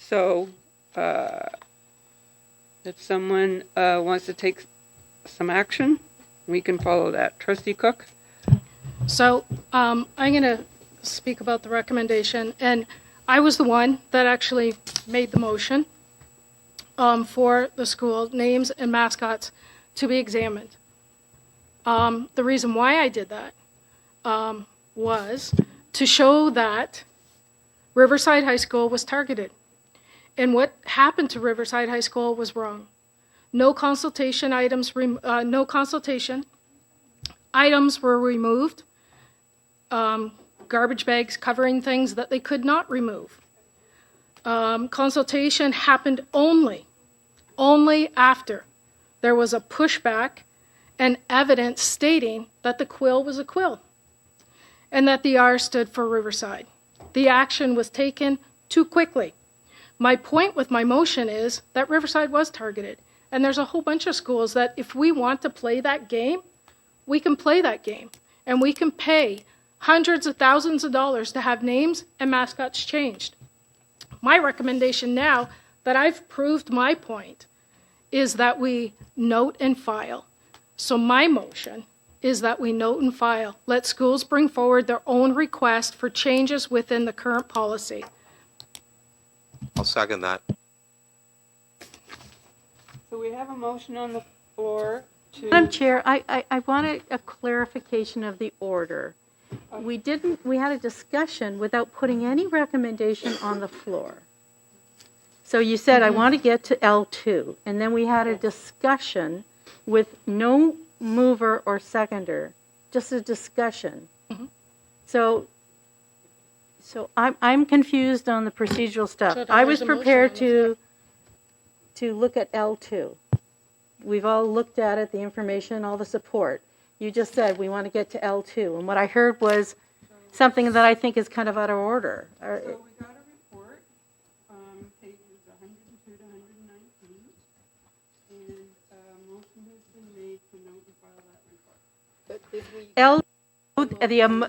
So if someone wants to take some action, we can follow that. Trustee Cook? So I'm going to speak about the recommendation, and I was the one that actually made the motion for the school names and mascots to be examined. The reason why I did that was to show that Riverside High School was targeted. And what happened to Riverside High School was wrong. No consultation items were removed. Garbage bags covering things that they could not remove. Consultation happened only after there was a pushback and evidence stating that the quill was a quill and that the R stood for Riverside. The action was taken too quickly. My point with my motion is that Riverside was targeted, and there's a whole bunch of schools that if we want to play that game, we can play that game, and we can pay hundreds of thousands of dollars to have names and mascots changed. My recommendation now that I've proved my point is that we note and file. So my motion is that we note and file. Let schools bring forward their own request for changes within the current policy. I'll second that. So we have a motion on the floor to... Madam Chair, I want a clarification of the order. We had a discussion without putting any recommendation on the floor. So you said, I want to get to L2, and then we had a discussion with no mover or seconder, just a discussion. So I'm confused on the procedural stuff. So I was there's a motion prepared on to look at L2. We've all looked at it, the information, all the support. You just said we want to get to L2, and what I heard was something that I think is kind of out of order. So we got a report, pages 102 to 119, and a motion has been made to note and file that report. But did we...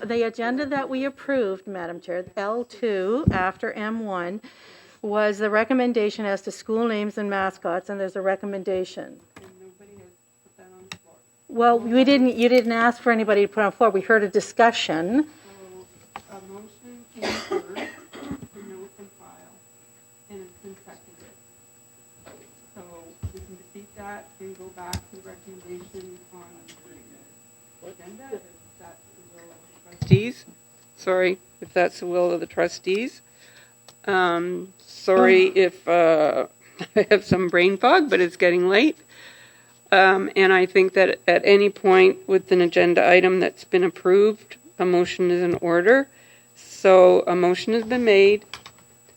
The agenda that we approved, Madam Chair, L2 after M1, was the recommendation as to school names and mascots, and there's a recommendation. And nobody has put that on the floor. Well, you didn't ask for anybody to put on the floor. We heard a discussion. So a motion came first to note and file, and it's been seconded. So we can defeat that and go back to the recommendation on the agenda. If that's the will of the trustees. Sorry if that's the will of the trustees. Sorry if I have some brain fog, but it's getting late. And I think that at any point with an agenda item that's been approved, a motion is in order. So a motion has been made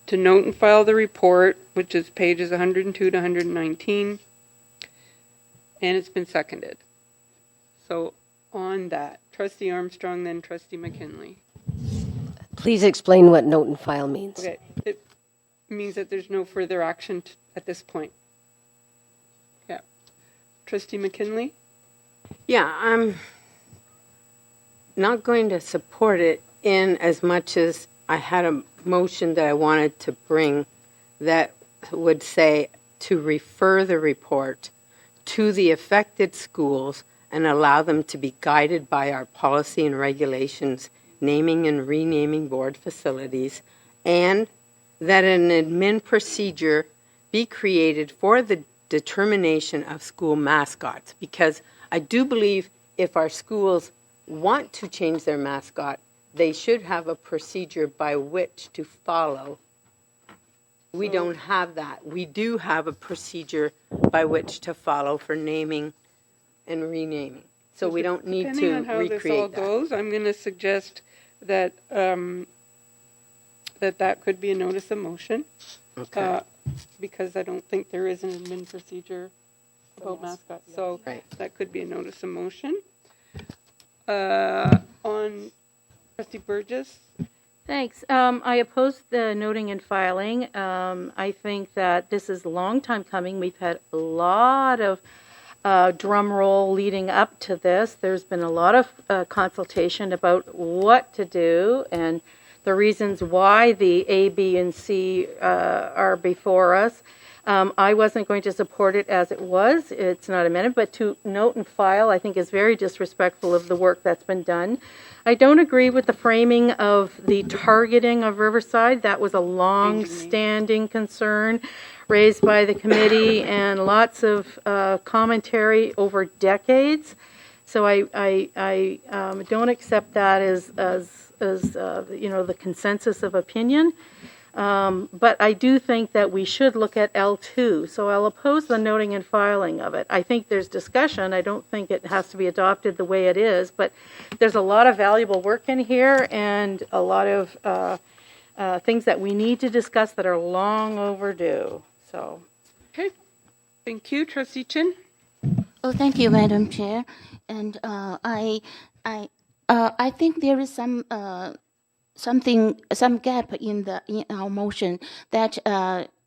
to note and file the report, which is pages 102 to 119, and it's been seconded. So on that, Trustee Armstrong, then Trustee McKinley. Please explain what note and file means. Okay, it means that there's no further action at this point. Yeah. Trustee McKinley? Yeah, I'm not going to support it in as much as I had a motion that I wanted to bring that would say to refer the report to the affected schools and allow them to be guided by our policy and regulations, naming and renaming board facilities, and that an admin procedure be created for the determination of school mascots. Because I do believe if our schools want to change their mascot, they should have a procedure by which to follow. We don't have that. We do have a procedure by which to follow for naming and renaming. So we don't need to Depending on how this all recreate that. goes, I'm going to suggest that that could be a notice of motion. Okay. Because I don't think there is an admin procedure about mascots. So Right. that could be a notice of motion. On Trustee Burgess? Thanks. I oppose the noting and filing. I think that this is a long time coming. We've had a lot of drum roll leading up to this. There's been a lot of consultation about what to do, and the reasons why the A, B, and C are before us. I wasn't going to support it as it was. It's not amended, but to note and file, I think, is very disrespectful of the work that's been done. I don't agree with the framing of the targeting of Riverside. That was a long-standing concern raised by the committee and lots of commentary over decades. So I don't accept that as the consensus of opinion. But I do think that we should look at L2. So I'll oppose the noting and filing of it. I think there's discussion. I don't think it has to be adopted the way it is, but there's a lot of valuable work in here and a lot of things that we need to discuss that are long overdue. So. Okay, thank you. Trustee Chin? Oh, thank you, Madam Chair. And I think there is some gap in our motion that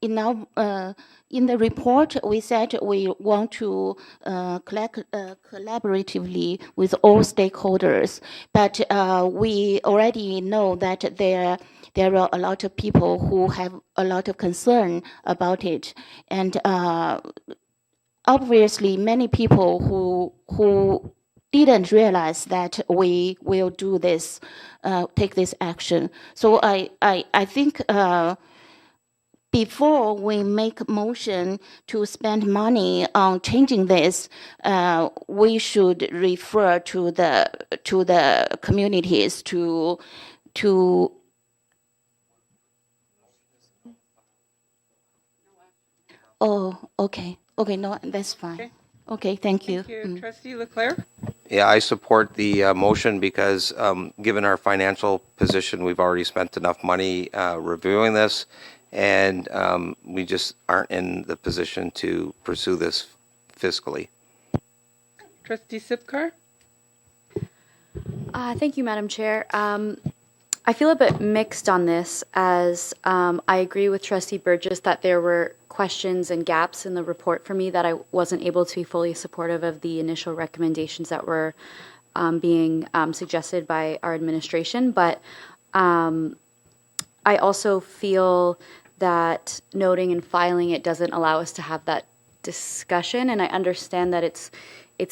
in the report we said we want to collect collaboratively with all stakeholders, but we already know that there are a lot of people who have a lot of concern about it, and obviously many people who didn't realize that we will do this, take this action. So I think before we make motion to spend money on changing this, we should refer to the communities to. Oh, okay. Okay, no, that's fine. Okay, thank you. Thank you. Trustee Leclerc? Yeah, I support the motion because given our financial position, we've already spent enough money reviewing this, and we just aren't in the position to pursue this fiscally. Trustee Sipkar? Thank you, Madam Chair. I feel a bit mixed on this, as I agree with Trustee Burgess that there were questions and gaps in the report for me that I wasn't able to be fully supportive of the initial recommendations that were being suggested by our administration. But I also feel that noting and filing it doesn't allow us to have that discussion. And I understand that it's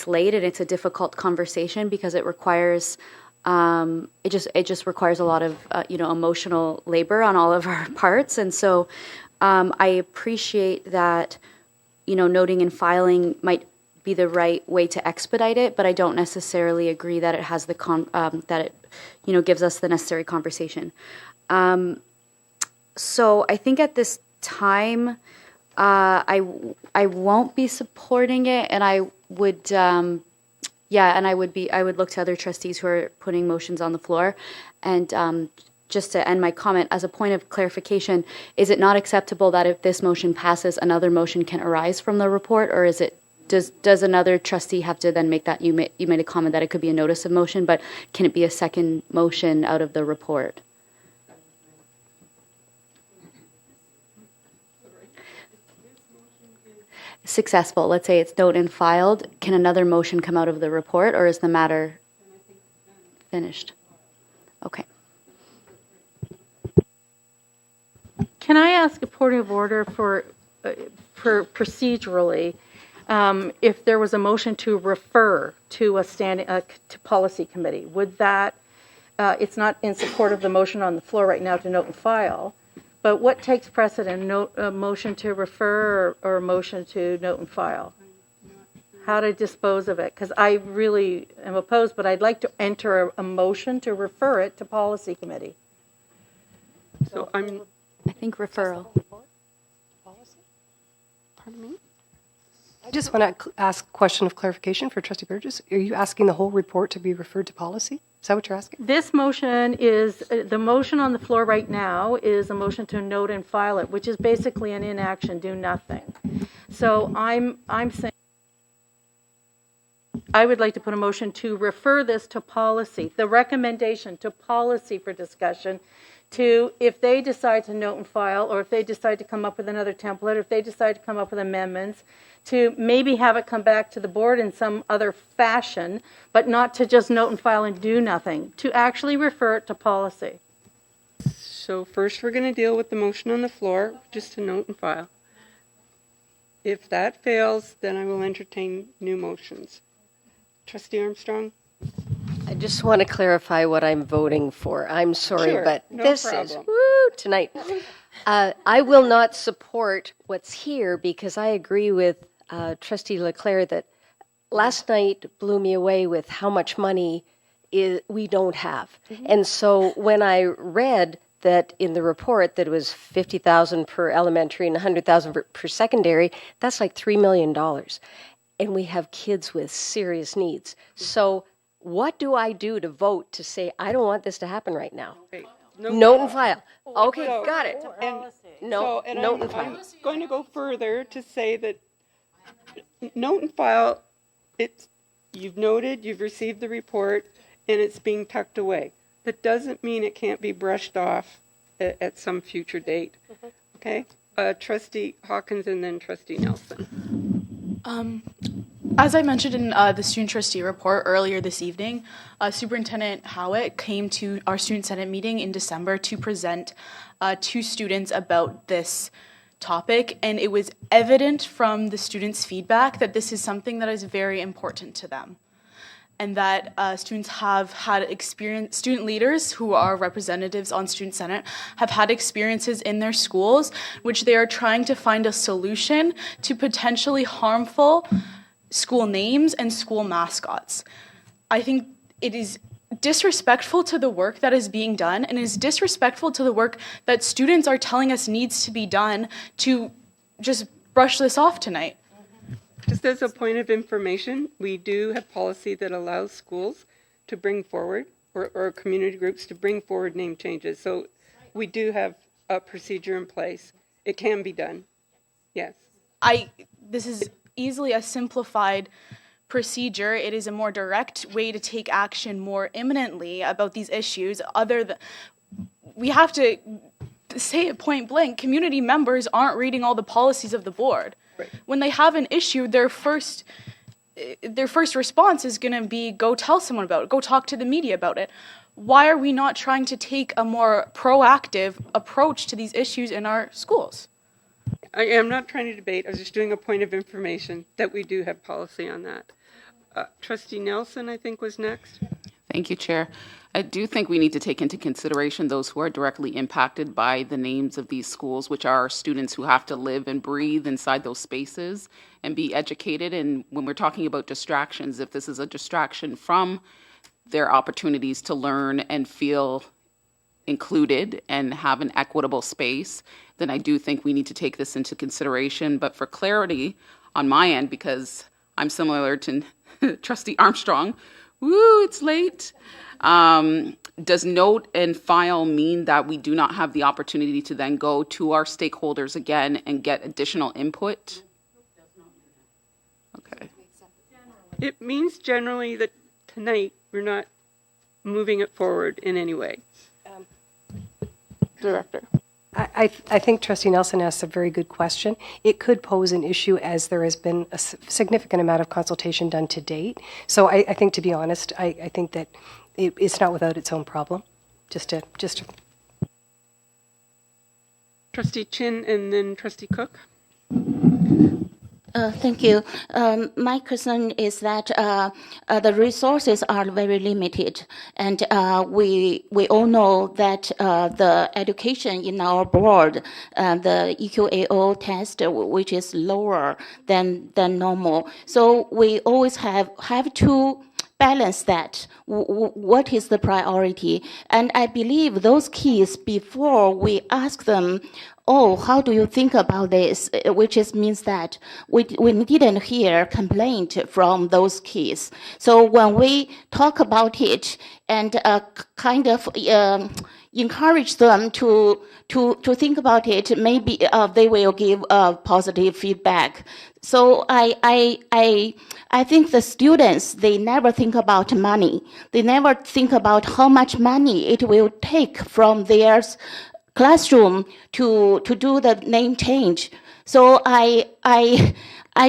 late and it's a difficult conversation because it requires it just requires a lot of emotional labor on all of our parts. And so I appreciate that noting and filing might be the right way to expedite it, but I don't necessarily agree that it has that it gives us the necessary conversation. So I think at this time I won't be supporting it, and I would I would look to other trustees who are putting motions on the floor. And just to end my comment, as a point of clarification, is it not acceptable that if this motion passes, another motion can arise from the report, or is it does another trustee have to then make that? You made a comment that it could be a notice of motion, but can it be a second motion out of the report? Successful, let's say it's noted and filed, can another motion come out of the report, or is the matter finished? Okay. Can I ask a point of order for procedurally, if there was a motion to refer to a to policy committee, would that, it's not in support of the motion on the floor right now to note and file, but what takes precedent, a motion to refer or a motion to note and file? How to dispose of it? Because I really am opposed, but I'd like to enter a motion to refer it to policy committee. So I think referral. pardon me? I just want to ask a question of clarification for Trustee Burgess. Are you asking the whole report to be referred to policy? Is that what you're asking? This motion is, the motion on the floor right now is a motion to note and file it, which is basically an inaction, do nothing. So I'm saying I would like to put a motion to refer this to policy, the recommendation to policy for discussion, to if they decide to note and file, or if they decide to come up with another template, or if they decide to come up with amendments, to maybe have it come back to the board in some other fashion, but not to just note and file and do nothing, to actually refer it to policy. So first, we're going to deal with the motion on the floor, just to note and file. If that fails, then I will entertain new motions. Trustee Armstrong? I just want to clarify what I'm voting for. I'm sorry, Sure, but no this problem. is woo tonight. I will not support what's here because I agree with Trustee Leclerc that last night blew me away with how much money we don't have. And so when I read that in the report that it was $50,000 per elementary and $100,000 per secondary, that's like $3 million. And we have kids with serious needs. So what do I do to vote to say, I don't want this to happen right now? Okay. Note and file. Okay, So- got it. So, and Note I'm, and file. I'm going to go further to say that note and file, you've noted, you've received the report, and it's being tucked away. That doesn't mean it can't be brushed off at some future date. Okay? Trustee Hawkins and then Trustee Nelson. As I mentioned in the student trustee report earlier this evening, Superintendent Howitt came to our student senate meeting in December to present to students about this topic, and it was evident from the students' feedback that this is something that is very important to them, and that students have had experience, student leaders who are representatives on Student Senate have had experiences in their schools which they are trying to find a solution to potentially harmful school names and school mascots. I think it is disrespectful to the work that is being done, and it is disrespectful to the work that students are telling us needs to be done to just brush this off tonight. Just as a point of information, we do have policy that allows schools to bring forward, or community groups to bring forward name changes. So we do have a procedure in place. It can be done. Yes. This is easily a simplified procedure. It is a more direct way to take action more imminently about these issues. We have to say it point blank, community members aren't reading all the policies of the board. Right. When they have an issue, their first response is going to be go tell someone about it, go talk to the media about it. Why are we not trying to take a more proactive approach to these issues in our schools? I am not trying to debate. I was just doing a point of information that we do have policy on that. Trustee Nelson, I think, was next. Thank you, Chair. I do think we need to take into consideration those who are directly impacted by the names of these schools, which are students who have to live and breathe inside those spaces and be educated. And when we're talking about distractions, if this is a distraction from their opportunities to learn and feel included and have an equitable space, then I do think we need to take this into consideration. But for clarity on my end, because I'm similar to Trustee Armstrong, it's late. Does note and file mean that we do not have the opportunity to then go to our stakeholders again and get additional input? Okay. It means generally that tonight we're not moving it forward in any way. Director. I think Trustee Nelson asked a very good question. It could pose an issue as there has been a significant amount of consultation done to date. So I think, to be honest, I think that it's not without its own problem. Just to. Trustee Chin and then Trustee Cook. Thank you. My concern is that the resources are very limited, and we all know that the education in our board, the EQAO test, which is lower than normal. So we always have to balance that. What is the priority? And I believe those kids, before we ask them, oh, how do you think about this? Which means that we didn't hear complaint from those kids. So when we talk about it and kind of encourage them to think about it, maybe they will give positive feedback. So I think the students, they never think about money. They never think about how much money it will take from their classroom to do the name change. So I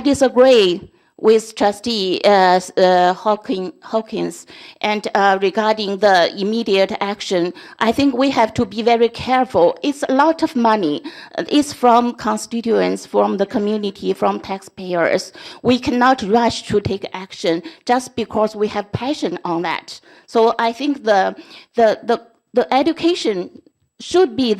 disagree with Trustee Hawkins, and regarding the immediate action, I think we have to be very careful. It's a lot of money. It's from constituents, from the community, from taxpayers. We cannot rush to take action just because we have passion on that. So I think the education should be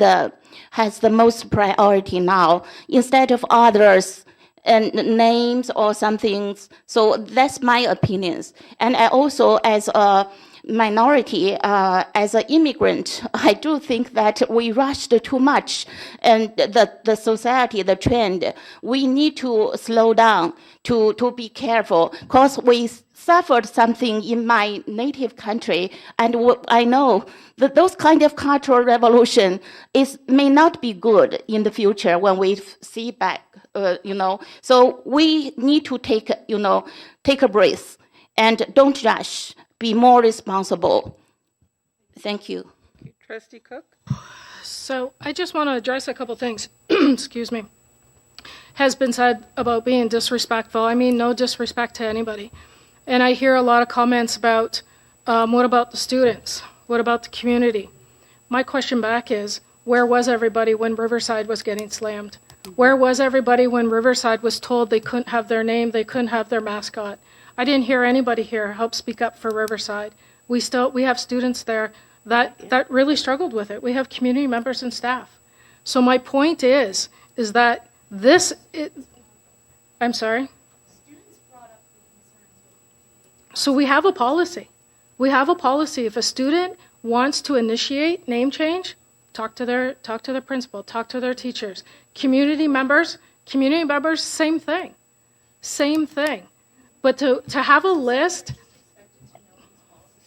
has the most priority now instead of others and names or something. So that's my opinions. And I also, as a minority, as an immigrant, I do think that we rushed too much. And the society, the trend, we need to slow down, to be careful, because we suffered something in my native country, and I know that those kind of cultural revolution may not be good in the future when we see back. So we need to take a breath and don't rush. Be more responsible. Thank you. Trustee Cook? So I just want to address a couple things. Excuse me. Has been said about being disrespectful. I mean, no disrespect to anybody. And I hear a lot of comments about, what about the students? What about the community? My question back is, where was everybody when Riverside was getting slammed? Where was everybody when Riverside was told they couldn't have their name, they couldn't have their mascot? I didn't hear anybody here help speak up for Riverside. We have students there that really struggled with it. We have community members and staff. So my point is that I'm sorry? So we have a policy. We have a policy. If a student wants to initiate name change, talk to their principal, talk to their teachers. Community members, same thing. Same thing. But to have a list.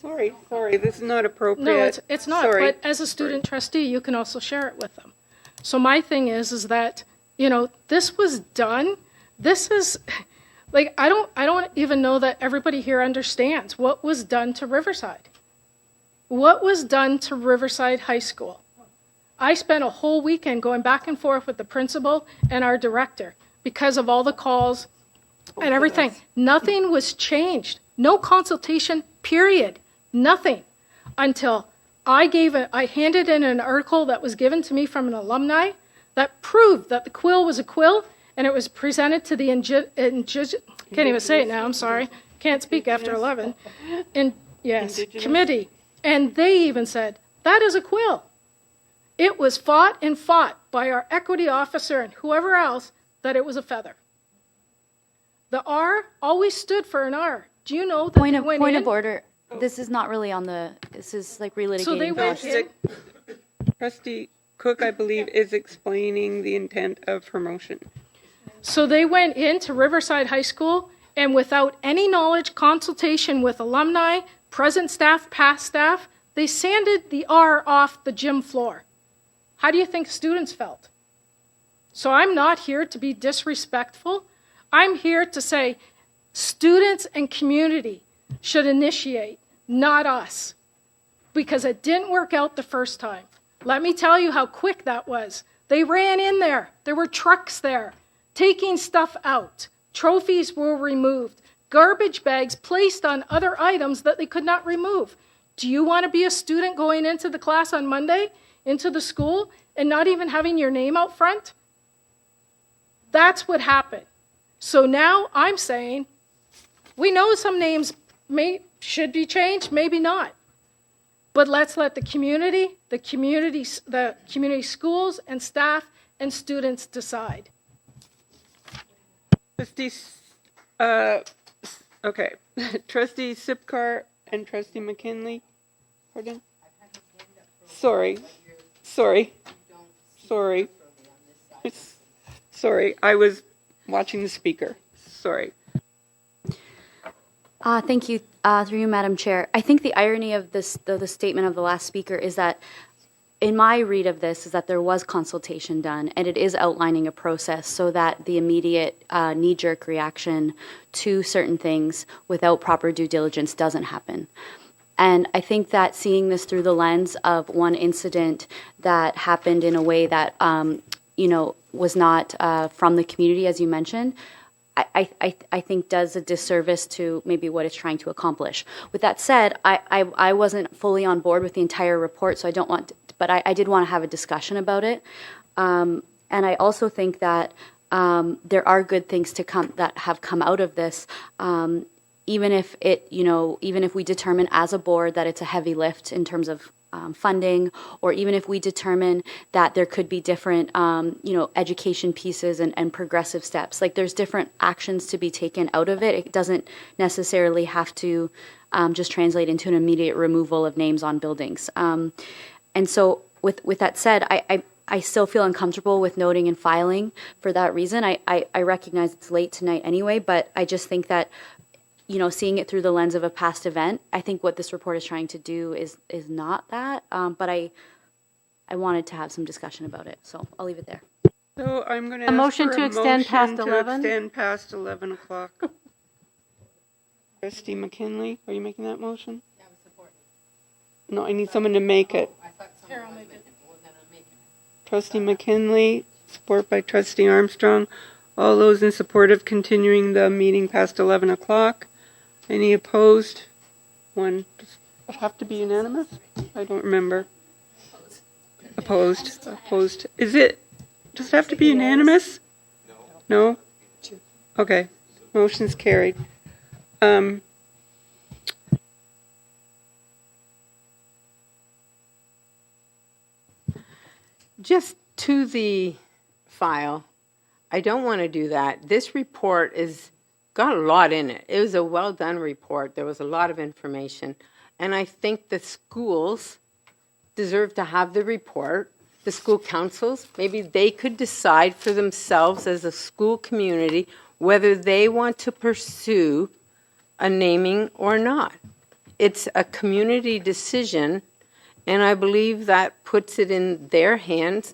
Sorry, this is not appropriate. No, it's not. Sorry. But as a student trustee, you can also share it with them. So my thing is that, this was done. This is, I don't even know that everybody here understands what was done to Riverside. What was done to Riverside High School? I spent a whole weekend going back and forth with the principal and our director because of all the calls and everything. Nothing was changed. No consultation, period. Nothing. Until I handed in an article that was given to me from an alumni that proved that the quill was a quill, and it was presented to the can't even say it now, I'm sorry. Can't speak after 11. Committee. And they even said, that is a quill. It was fought by our equity officer and whoever else that it was a feather. The R always stood for an R. Do you know that Point of order. This is not really this is like relitigating. So they went in. Trustee Cook, I believe, is explaining the intent of her motion. So they went into Riverside High School, and without any knowledge, consultation with alumni, present staff, past staff, they sanded the R off the gym floor. How do you think students felt? So I'm not here to be disrespectful. I'm here to say students and community should initiate, not us, because it didn't work out the first time. Let me tell you how quick that was. They ran in there. There were trucks there, taking stuff out. Trophies were removed. Garbage bags placed on other items that they could not remove. Do you want to be a student going into the class on Monday, into the school, and not even having your name out front? That's what happened. So now I'm saying, we know some names should be changed, maybe not. But let's let the community schools and staff and students decide. Trustee Sipcar and Trustee McKinley. Pardon? Sorry. I was watching the speaker. Sorry. Thank you, through you, Madam Chair. I think the irony of the statement of the last speaker is that, in my read of this, is that there was consultation done, and it is outlining a process so that the immediate knee-jerk reaction to certain things without proper due diligence doesn't happen. And I think that seeing this through the lens of one incident that happened in a way that, was not from the community, as you mentioned, I think does a disservice to maybe what it's trying to accomplish. With that said, I wasn't fully on board with the entire report, so I don't want, but I did want to have a discussion about it. And I also think that there are good things to come that have come out of this. Even if even if we determine as a board that it's a heavy lift in terms of funding, or even if we determine that there could be different, education pieces and progressive steps, like there's different actions to be taken out of it. It doesn't necessarily have to just translate into an immediate removal of names on buildings. And so with that said, I still feel uncomfortable with noting and filing for that reason. I recognize it's late tonight anyway, but I just think that seeing it through the lens of a past event, I think what this report is trying to do is not that. But I wanted to have some discussion about it, so I'll leave it there. So I'm going to A motion to extend past 11? Extend past 11 o'clock. Trustee McKinley, are you making that motion? Yeah, I support. No, I need someone to make it. Here, I'll make it. Trustee McKinley, support by Trustee Armstrong. All those in support of continuing the meeting past 11 o'clock? Any opposed? One. Does it have to be unanimous? I don't remember. Opposed. Opposed. Does it have to be unanimous? No? Okay. Motion's carried. Just to the file, I don't want to do that. This report got a lot in it. It was a well-done report. There was a lot of information. And I think the schools deserve to have the report. The school councils, maybe they could decide for themselves as a school community whether they want to pursue a naming or not. It's a community decision, and I believe that puts it in their hands.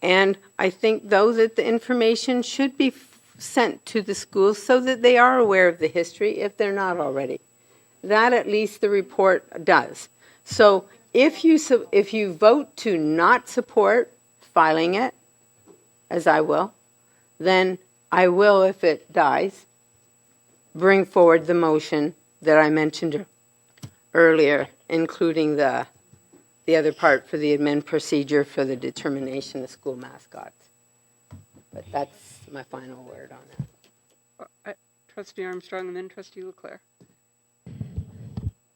And I think, though, that the information should be sent to the schools so that they are aware of the history if they're not already. That at least the report does. So if you vote to not support filing it, as I will, then I will, if it dies, bring forward the motion that I mentioned earlier, including the other part for the admin procedure for the determination of school mascots. But that's my final word on that. Trustee Armstrong and then Trustee Leclerc.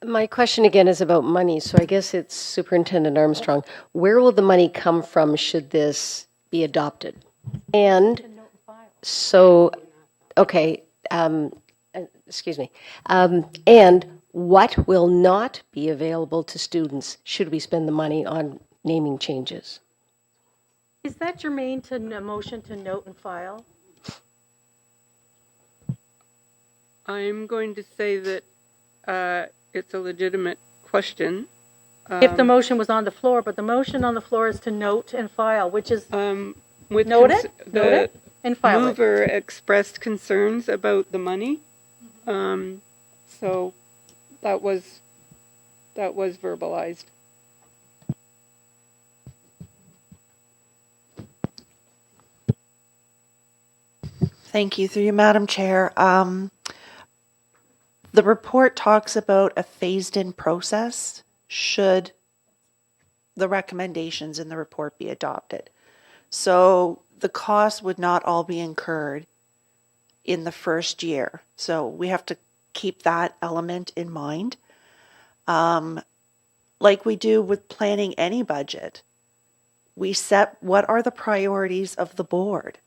My question again is about money, so I guess it's Superintendent Armstrong. Where will the money come from should this be adopted? And so, okay, excuse me. And what will not be available to students should we spend the money on naming changes? Is that germane to a motion to note and file? I'm going to say that it's a legitimate question. If the motion was on the floor, but the motion on the floor is to note and file, which is With note it and file it. mover expressed concerns about the money. So that was verbalized. Thank you. Through you, Madam Chair. The report talks about a phased-in process should the recommendations in the report be adopted. So the cost would not all be incurred in the first year. So we have to keep that element in mind. Like we do with planning any budget, we set what are the priorities of the board.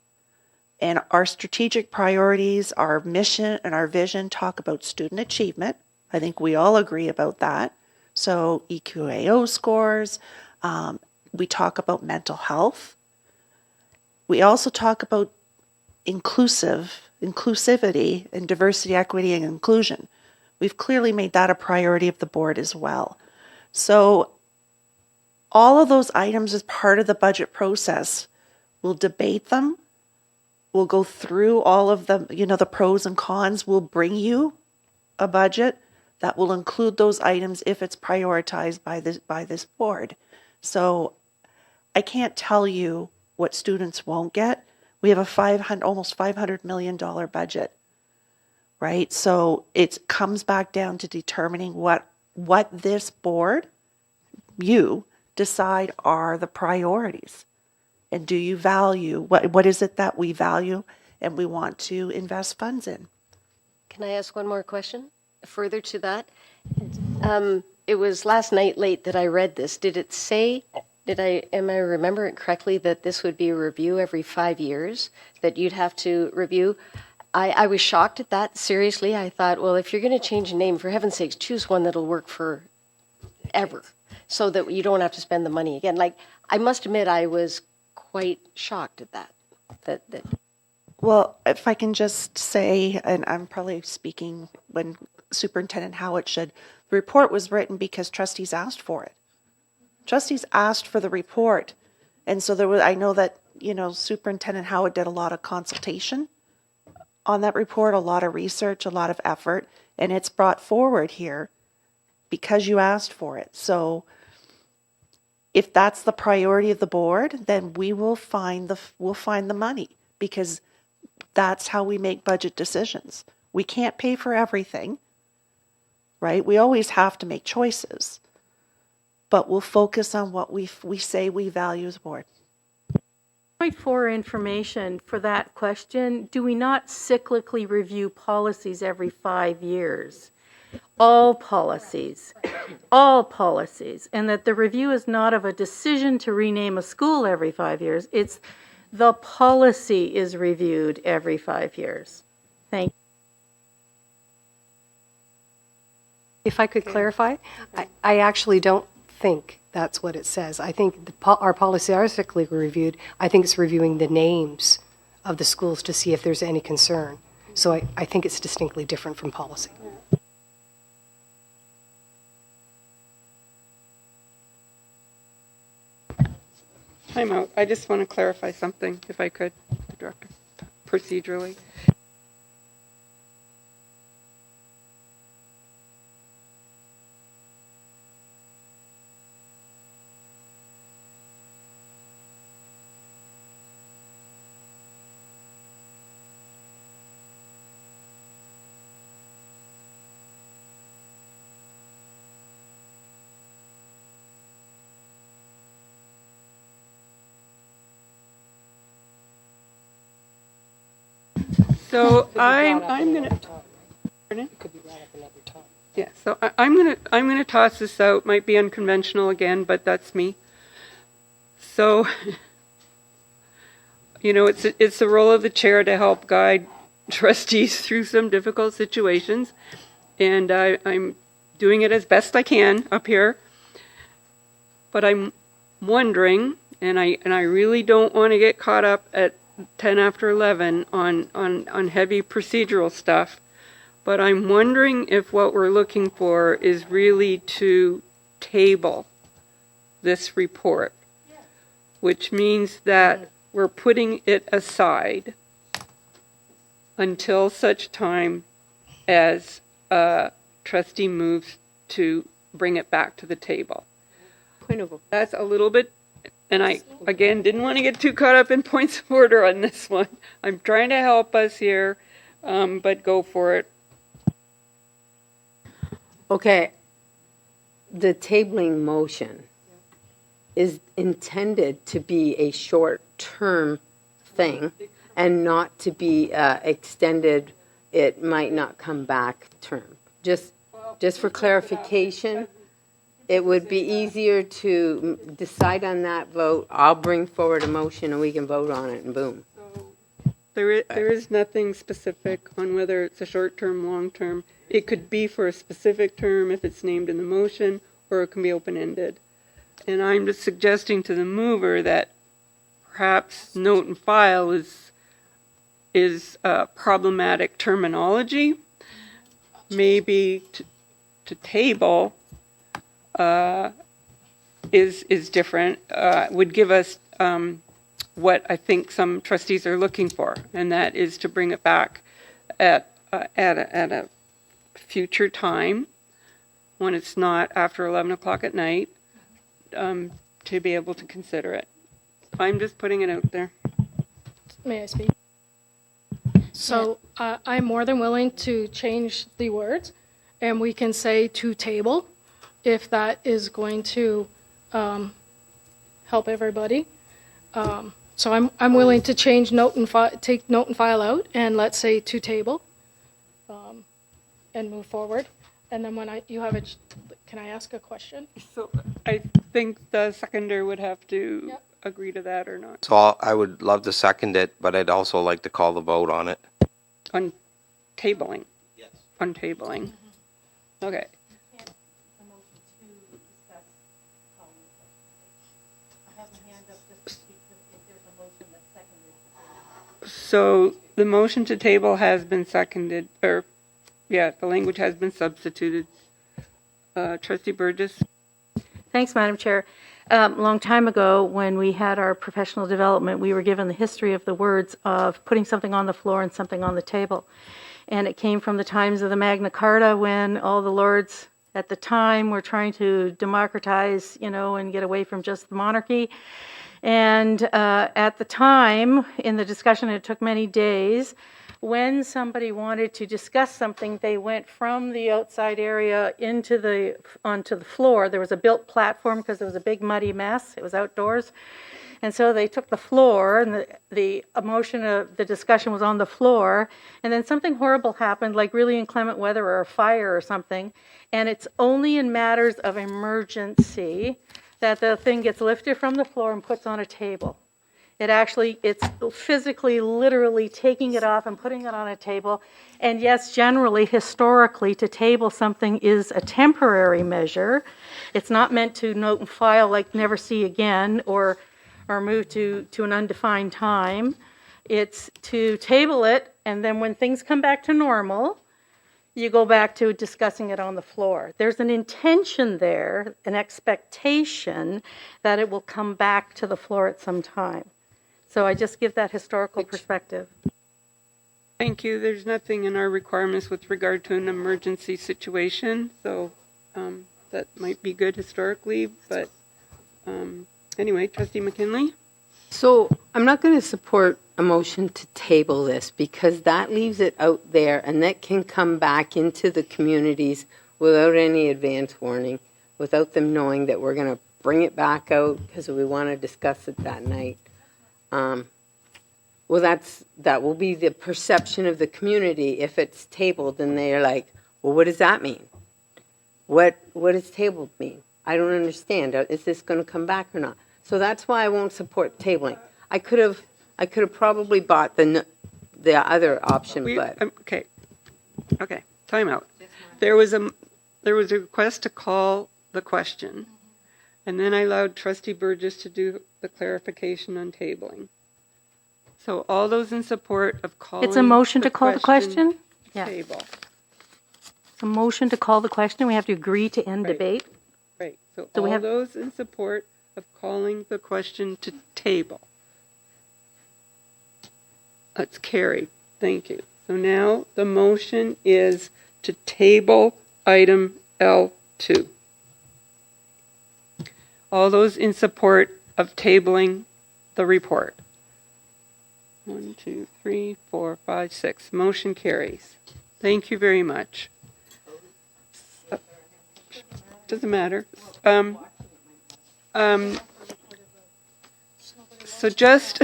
And our strategic priorities, our mission and our vision talk about student achievement. I think we all agree about that. So EQAO scores, we talk about mental health. We also talk about inclusivity and diversity, equity, and inclusion. We've clearly made that a priority of the board as well. So all of those items as part of the budget process, we'll debate them. We'll go through all of the, the pros and cons. We'll bring you a budget that will include those items if it's prioritized by this board. So I can't tell you what students won't get. We have a almost $500 million budget, right? So it comes back down to determining what this board, you, decide are the priorities. And do you value, what is it that we value and we want to invest funds in? Can I ask one more question? Further to that, it was last night late that I read this. Did it say, am I remember it correctly, that this would be a review every 5 years, that you'd have to review? I was shocked at that. Seriously, I thought, well, if you're going to change a name, for heaven's sakes, choose one that'll work for ever, so that you don't have to spend the money again. Like, I must admit, I was quite shocked at that. Well, if I can just say, and I'm probably speaking when Superintendent Howard should, the report was written because trustees asked for it. Trustees asked for the report. And so I know that, Superintendent Howard did a lot of consultation on that report, a lot of research, a lot of effort, and it's brought forward here because you asked for it. So if that's the priority of the board, then we'll find the money, because that's how we make budget decisions. We can't pay for everything, right? We always have to make choices, but we'll focus on what we say we value as a board. For information for that question, do we not cyclically review policies every 5 years? All policies, and that the review is not of a decision to rename a school every 5 years. It's the policy is reviewed every 5 years. Thank you. If I could clarify, I actually don't think that's what it says. I think our policies are cyclically reviewed. I think it's reviewing the names of the schools to see if there's any concern. So I think it's distinctly different from policy. Time out. I just want to clarify something, if I could, Director, procedurally. So I'm gonna. Pardon? Yeah. So I'm gonna toss this out. Might be unconventional again, but that's me. So, it's the role of the chair to help guide trustees through some difficult situations, and I'm doing it as best I can up here. But I'm wondering, and I really don't want to get caught up at 10 after 11 on heavy procedural stuff, but I'm wondering if what we're looking for is really to table this report, which means that we're putting it aside until such time as a trustee moves to bring it back to the table. That's a little bit. And I, again, didn't want to get too caught up in points of order on this one. I'm trying to help us here, but go for it. Okay. The tabling motion is intended to be a short-term thing and not to be extended, it might not come back term. Just for clarification. It would be easier to decide on that vote. I'll bring forward a motion and we can vote on it and boom. There is nothing specific on whether it's a short-term, long-term. It could be for a specific term if it's named in the motion, or it can be open-ended. And I'm just suggesting to the mover that perhaps note and file is problematic terminology. Maybe to table is different, would give us what I think some trustees are looking for, and that is to bring it back at a future time when it's not after 11 o'clock at night, to be able to consider it. I'm just putting it out there. May I speak? So I'm more than willing to change the words, and we can say to table, if that is going to help everybody. So I'm willing to change note and take note and file out, and let's say to table, and move forward. And then when you have can I ask a question? So I think the seconder would have to Yep. agree to that or not. So I would love to second it, but I'd also like to call the vote on it. On tabling? Yes. On tabling. Okay. So the motion to table has been seconded, or, yeah, the language has been substituted. Trustee Burgess? Thanks, Madam Chair. A long time ago, when we had our professional development, we were given the history of the words of putting something on the floor and something on the table. And it came from the times of the Magna Carta, when all the lords at the time were trying to democratize, and get away from just the monarchy. And at the time, in the discussion, it took many days, when somebody wanted to discuss something, they went from the outside area onto the floor. There was a built platform because it was a big muddy mess. It was outdoors. And so they took the floor, and the emotion of the discussion was on the floor. And then something horrible happened, like really inclement weather or a fire or something. And it's only in matters of emergency that the thing gets lifted from the floor and puts on a table. It's physically, literally taking it off and putting it on a table. And yes, generally, historically, to table something is a temporary measure. It's not meant to note and file like never see again or move to an undefined time. It's to table it, and then when things come back to normal, you go back to discussing it on the floor. There's an intention there, an expectation that it will come back to the floor at some time. So I just give that historical perspective. Thank you. There's nothing in our requirements with regard to an emergency situation, so that might be good historically, but anyway, Trustee McKinley? So I'm not going to support a motion to table this because that leaves it out there and that can come back into the communities without any advance warning, without them knowing that we're going to bring it back out because we want to discuss it that night. Well, that will be the perception of the community. If it's tabled, then they're like, well, what does that mean? What does tabled mean? I don't understand. Is this going to come back or not? So that's why I won't support tabling. I could have probably bought the other option, but Okay, time out. There was a request to call the question, and then I allowed Trustee Burgess to do the clarification on tabling. So all those in support of calling It's a motion to call the question? Yeah. Table. It's a motion to call the question. We have to agree to end debate. Right, so So we all have- those in support of calling the question to table. That's carried. Thank you. So now the motion is to table item L2. All those in support of tabling the report. 1, 2, 3, 4, 5, 6. Motion carries. Thank you very much. Doesn't matter. So just,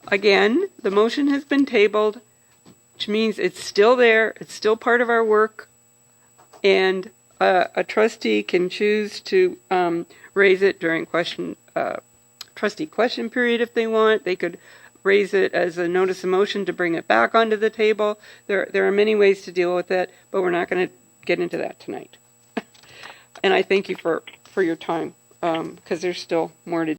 again, the motion has been tabled, which means it's still there, it's still part of our work, and a trustee can choose to raise it during trustee question period if they want. They could raise it as a notice of motion to bring it back onto the table. There are many ways to deal with it, but we're not going to get into that tonight. And I thank you for your time, because there's still more to